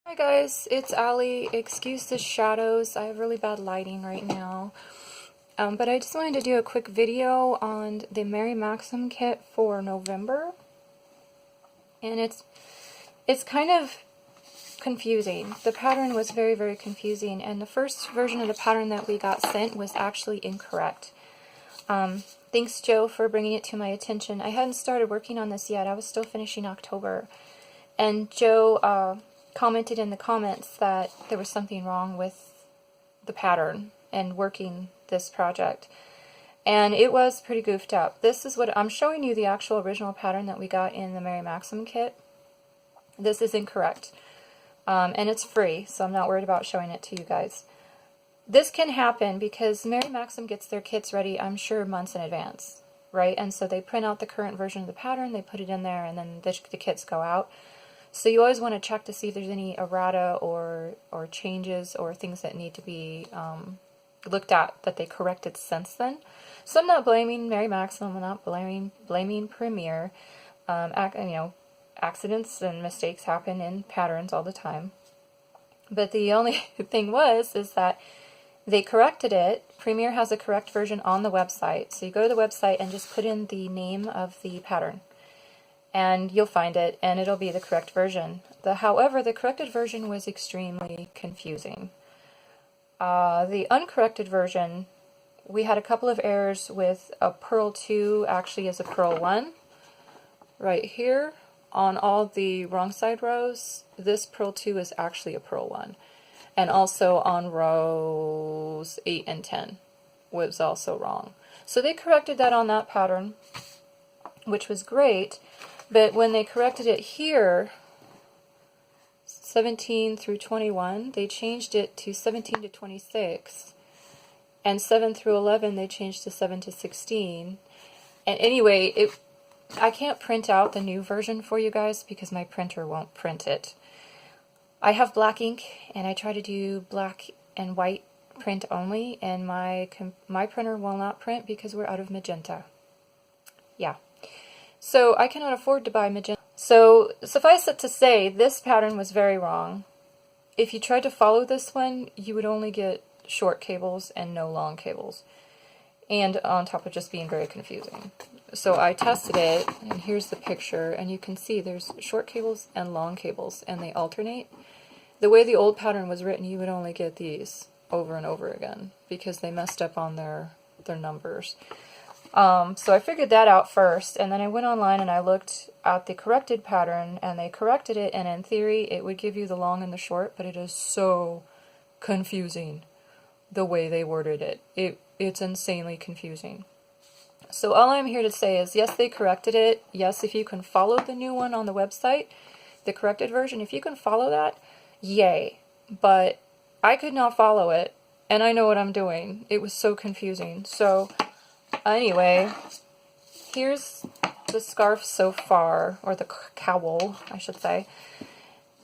Hi guys, it's Ali. Excuse the shadows, I have really bad lighting right now. But I just wanted to do a quick video on the Mary Maxim kit for November. And it's kind of confusing. The pattern was very, very confusing, and the first version of the pattern that we got sent was actually incorrect. Thanks, Joe, for bringing it to my attention. I hadn't started working on this yet. I was still finishing October. And Joe commented in the comments that there was something wrong with the pattern and working this project. And it was pretty goofed up. This is what I'm showing you, the actual original pattern that we got in the Mary Maxim kit. This is incorrect. And it's free, so I'm not worried about showing it to you guys. This can happen because Mary Maxim gets their kits ready, I'm sure, months in advance, right? And so they print out the current version of the pattern, they put it in there, and then the kits go out. So you always want to check to see if there's any errata or changes or things that need to be looked at that they corrected since then. So I'm not blaming Mary Maxim, I'm not blaming Premier. Accidents and mistakes happen in patterns all the time. But the only thing is that they corrected it. Premier has a correct version on the website. So you go to the website and just put in the name of the pattern. And you'll find it, and it'll be the correct version. However, the corrected version was extremely confusing. The uncorrected version, we had a couple of errors with a purl 2 actually is a purl 1. Right here, on all the wrong side rows, this purl 2 is actually a purl 1. And also on rows 8 and 10 was also wrong. So they corrected that on that pattern, which was great. But when they corrected it here, 17 through 21, they changed it to 17 to 26. And 7 through 11, they changed to 7 to 16. And anyway, I can't print out the new version for you guys because my printer won't print it. I have black ink, and I try to do black and white print only, and my printer will not print because we're out of magenta. Yeah. So I cannot afford to buy magenta. So suffice it to say, this pattern was very wrong. If you tried to follow this one, you would only get short cables and no long cables. And on top of just being very confusing. So I tested it, and here's the picture, and you can see there's short cables and long cables, and they alternate. The way the old pattern was written, you would only get these over and over again, because they messed up on their numbers. So I figured that out first, and then I went online and I looked at the corrected pattern, and they corrected it, and in theory it would give you the long and the short, but it is so confusing the way they worded it. It's insanely confusing. So all I'm here to say is, yes, they corrected it. Yes, if you can follow the new one on the website, the corrected version, if you can follow that, yay. But I could not follow it, and I know what I'm doing. It was so confusing. So anyway, here's the scarf so far, or the cowl, I should say.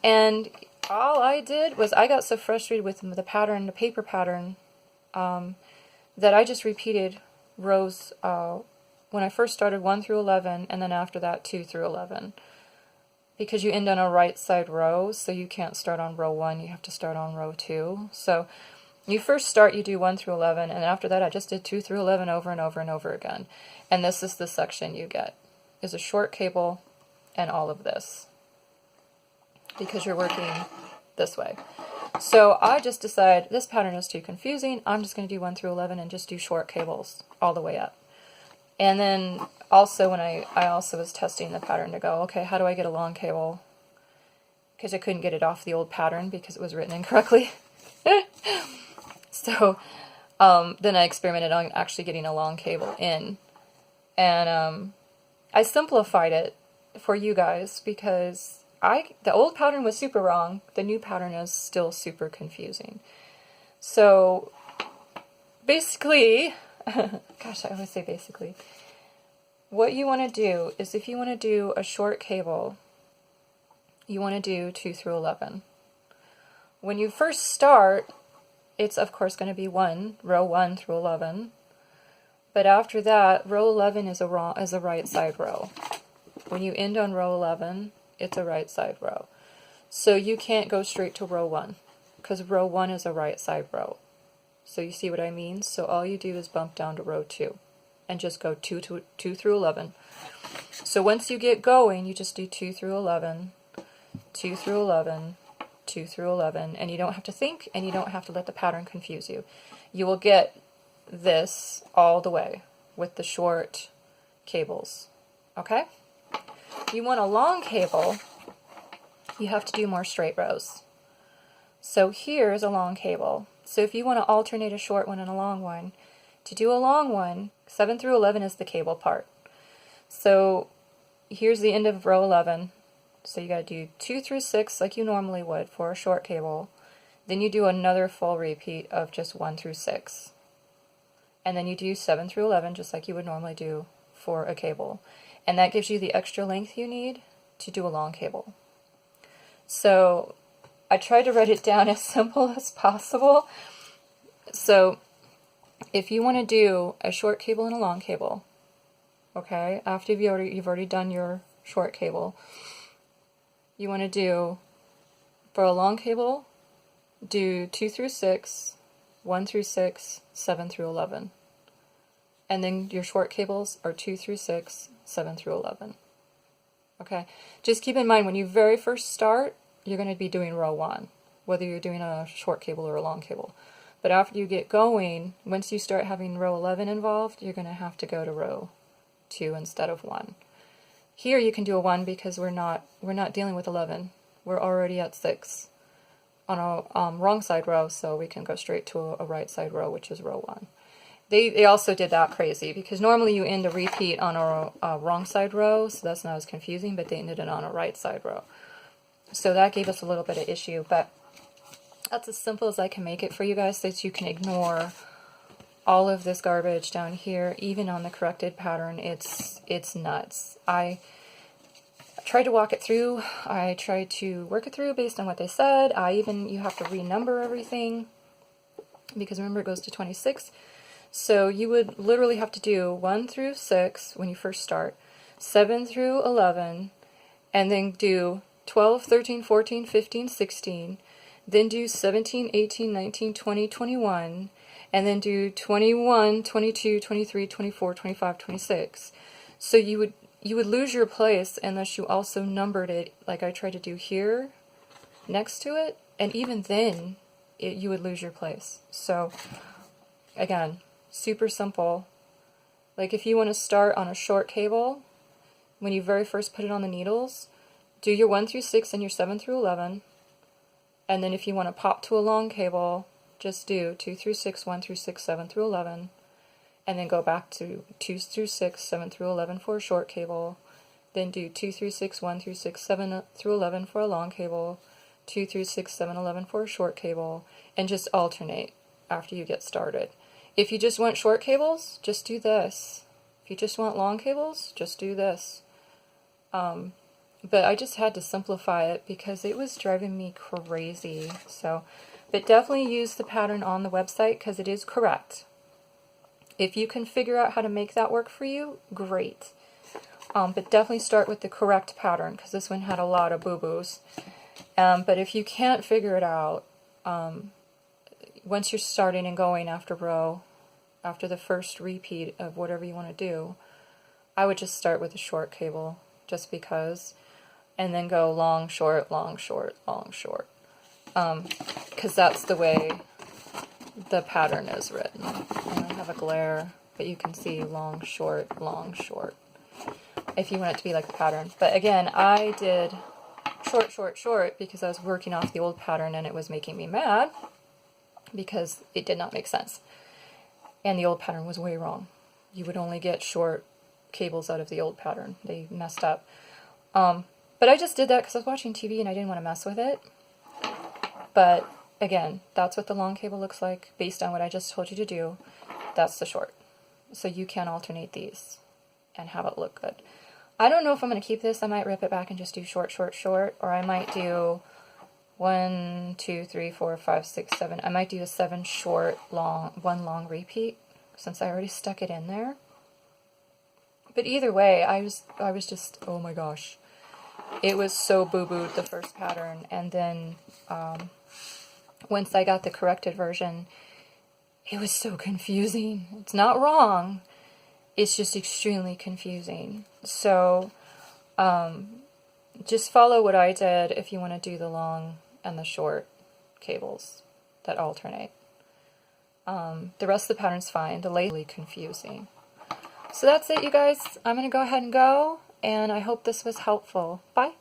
And all I did was I got so frustrated with the pattern, the paper pattern, that I just repeated rows when I first started 1 through 11, and then after that 2 through 11. Because you end on a right side row, so you can't start on row 1, you have to start on row 2. So you first start, you do 1 through 11, and after that I just did 2 through 11 over and over and over again. And this is the section you get, is a short cable and all of this, because you're working this way. So I just decided this pattern is too confusing, I'm just going to do 1 through 11 and just do short cables all the way up. And then also when I also was testing the pattern to go, okay, how do I get a long cable? Because I couldn't get it off the old pattern because it was written incorrectly. So then I experimented on actually getting a long cable in. And I simplified it for you guys because the old pattern was super wrong. The new pattern is still super confusing. So basically, gosh, I always say basically, what you want to do is if you want to do a short cable, you want to do 2 through 11. When you first start, it's of course going to be row 1 through 11. But after that, row 11 is a right side row. When you end on row 11, it's a right side row. So you can't go straight to row 1, because row 1 is a right side row. So you see what I mean? So all you do is bump down to row 2 and just go 2 through 11. So once you get going, you just do 2 through 11, 2 through 11, 2 through 11, and you don't have to think, and you don't have to let the pattern confuse you. You will get this all the way with the short cables, okay? If you want a long cable, you have to do more straight rows. So here's a long cable. So if you want to alternate a short one and a long one, to do a long one, 7 through 11 is the cable part. So here's the end of row 11. So you got to do 2 through 6 like you normally would for a short cable. Then you do another full repeat of just 1 through 6. And then you do 7 through 11 just like you would normally do for a cable. And that gives you the extra length you need to do a long cable. So I tried to write it down as simple as possible. So if you want to do a short cable and a long cable, okay, after you've already done your short cable, you want to do, for a long cable, do 2 through 6, 1 through 6, 7 through 11. And then your short cables are 2 through 6, 7 through 11. Okay, just keep in mind when you very first start, you're going to be doing row 1, whether you're doing a short cable or a long cable. But after you get going, once you start having row 11 involved, you're going to have to go to row 2 instead of 1. Here you can do a 1 because we're not dealing with 11. We're already at 6 on a wrong side row, so we can go straight to a right side row, which is row 1. They also did that crazy because normally you end a repeat on a wrong side row, so that's not as confusing, but they ended it on a right side row. So that gave us a little bit of issue, but that's as simple as I can make it for you guys so that you can ignore all of this garbage down here, even on the corrected pattern. It's nuts. I tried to walk it through. I tried to work it through based on what they said. You have to renumber everything because remember it goes to 26. So you would literally have to do 1 through 6 when you first start, 7 through 11, and then do 12, 13, 14, 15, 16, then do 17, 18, 19, 20, 21, and then do 21, 22, 23, 24, 25, 26. So you would lose your place unless you also numbered it like I tried to do here next to it, and even then you would lose your place. So again, super simple. Like if you want to start on a short cable, when you very first put it on the needles, do your 1 through 6 and your 7 through 11. And then if you want to pop to a long cable, just do 2 through 6, 1 through 6, 7 through 11. And then go back to 2 through 6, 7 through 11 for a short cable. Then do 2 through 6, 1 through 6, 7 through 11 for a long cable. 2 through 6, 7, 11 for a short cable. And just alternate after you get started. If you just want short cables, just do this. If you just want long cables, just do this. But I just had to simplify it because it was driving me crazy. So, but definitely use the pattern on the website because it is correct. If you can figure out how to make that work for you, great. But definitely start with the correct pattern because this one had a lot of boo-boos. But if you can't figure it out, once you're starting and going after the first repeat of whatever you want to do, I would just start with a short cable just because, and then go long, short, long, short, long, short. Because that's the way the pattern is written. And I have a glare, but you can see long, short, if you want it to be like the pattern. But again, I did short, short, short because I was working off the old pattern and it was making me mad because it did not make sense. And the old pattern was way wrong. You would only get short cables out of the old pattern. They messed up. But I just did that because I was watching TV and I didn't want to mess with it. But again, that's what the long cable looks like based on what I just told you to do. That's the short. So you can alternate these and have it look good. I don't know if I'm going to keep this. I might rip it back and just do short, short, short. Or I might do 1, 2, 3, 4, 5, 6, 7. I might do a 7 short, long, 1 long repeat since I already stuck it in there. But either way, I was just, oh my gosh. it was so boo-booed, the first pattern, and then once I got the corrected version, it was so confusing. It's not wrong, it's just extremely confusing. So just follow what I did if you want to do the long and the short cables that alternate. The rest of the pattern's fine. The lace is really confusing. So that's it, you guys. I'm going to go ahead and go, and I hope this was helpful. Bye.